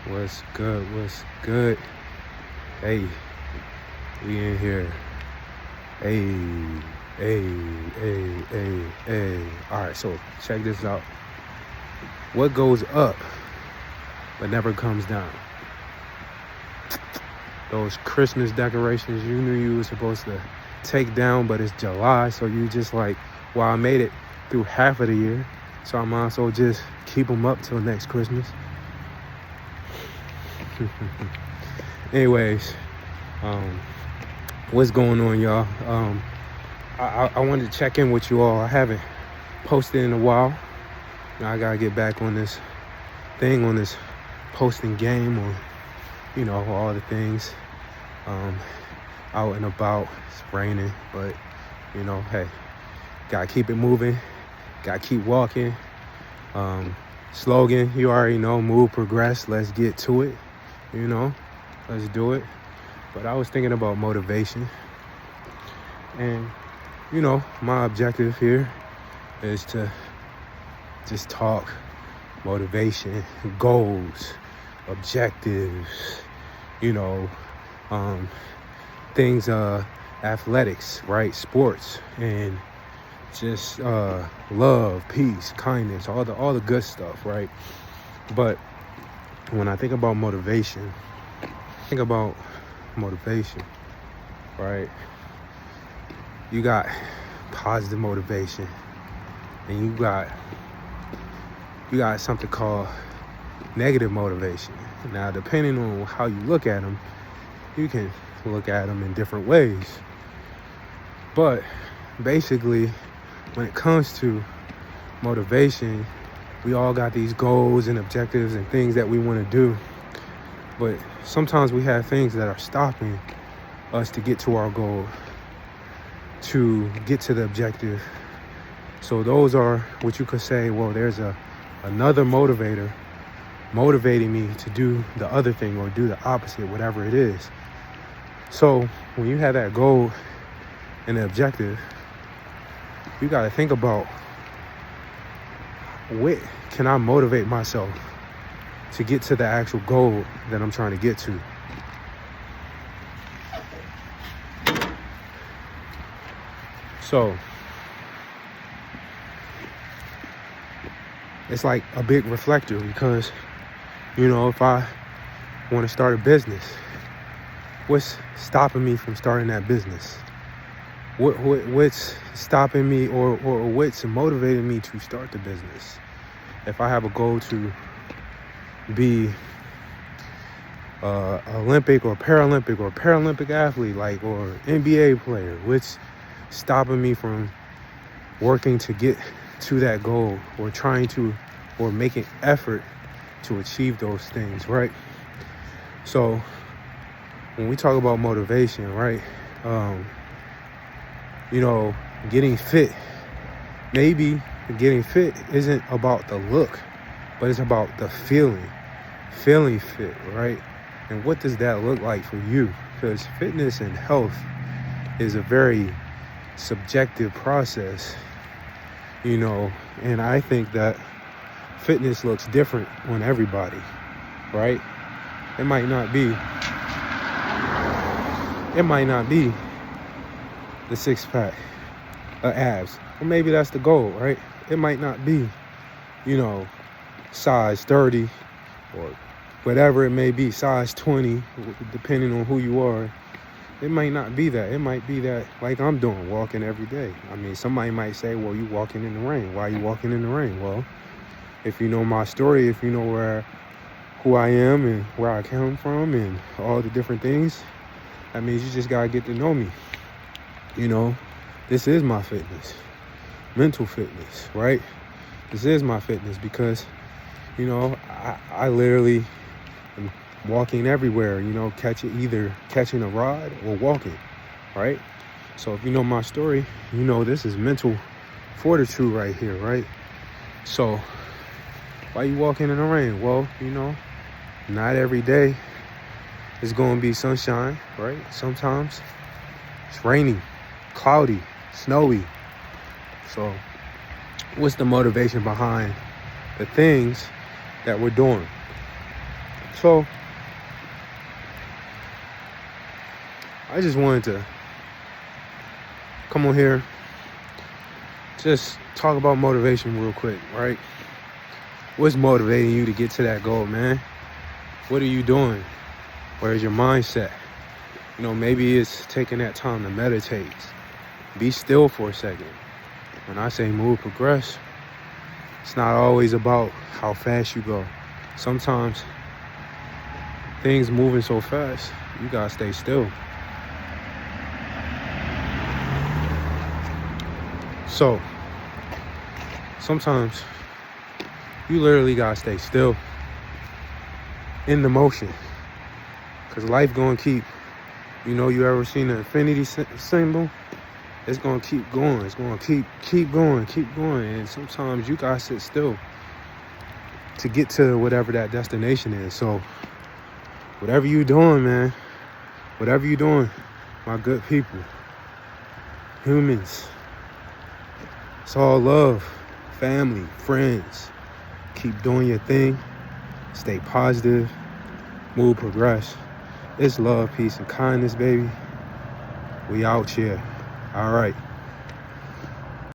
What's good? What's good? Hey, we in here. Hey, hey. All right, so check this out. What goes up but never comes down? Those Christmas decorations you knew you were supposed to take down, but it's July, so you just like, well, I made it through half of the year, so I might as well just keep them up till next Christmas. Anyways, what's going on, y'all? I wanted to check in with you all. I haven't posted in a while. Now I gotta get back on this thing, on this posting game, on, you know, all the things. Out and about. It's raining, but you know, hey, gotta keep it moving, gotta keep walking. Slogan, you already know, move, progress, let's get to it, you know, let's do it. But I was thinking about motivation, and you know, my objective here is to just talk motivation, goals, objectives, you know, things, athletics, right, sports, and just love, peace, kindness, all the good stuff, right? But when I think about motivation, right? You got positive motivation, and you got something called negative motivation. Now, depending on how you look at them, you can look at them in different ways. But basically, when it comes to motivation, we all got these goals and objectives and things that we want to do. But sometimes we have things that are stopping us to get to our goal, to get to the objective. So those are what you could say, well, there's another motivator motivating me to do the other thing or do the opposite, whatever it is. So when you have that goal and the objective, you got to think about, what can I motivate myself to get to the actual goal that I'm trying to get to? So it's like a big reflector, because, you know, if I want to start a business, what's stopping me from starting that business? What's stopping me, or what's motivating me to start the business? If I have a goal to be Olympic or Paralympic athlete, like, or NBA player, what's stopping me from working to get to that goal, or trying to, or making effort to achieve those things, right? So when we talk about motivation, right, you know, getting fit, maybe getting fit isn't about the look, but it's about the feeling fit, right? And what does that look like for you? Because fitness and health is a very subjective process, you know, and I think that fitness looks different on everybody, right? It might not be the six-pack abs, or maybe that's the goal, right? It might not be, you know, size 30 or whatever it may be, size 20, depending on who you are. It might not be that. It might be that, like I'm doing, walking every day. I mean, somebody might say, well, you walking in the rain. Why are you walking in the rain? Well, if you know my story, if you know who I am and where I come from and all the different things, that means you just gotta get to know me. You know, this is my fitness, mental fitness, right? This is my fitness because, you know, I literally am walking everywhere, you know, either catching a ride or walking, right? So if you know my story, you know this is mental fortitude right here, right? So why you walking in the rain? Well, you know, not every day is going to be sunshine, right? Sometimes it's raining, cloudy, snowy. So what's the motivation behind the things that we're doing? So I just wanted to come on here, just talk about motivation real quick, right? What's motivating you to get to that goal, man? What are you doing? Where's your mindset? You know, maybe it's taking that time to meditate. Be still for a second. When I say move, progress, it's not always about how fast you go. Sometimes things moving so fast, you gotta stay still. So sometimes you literally gotta stay still in the motion, because life gonna keep, you know, you ever seen the infinity symbol? It's gonna keep going. It's gonna keep going. And sometimes you gotta sit still to get to whatever that destination is. So whatever you doing, man, whatever you doing, my good people, humans, it's all love, family, friends. Keep doing your thing. Stay positive. Move, progress. It's love, peace, and kindness, baby. We out here. All right.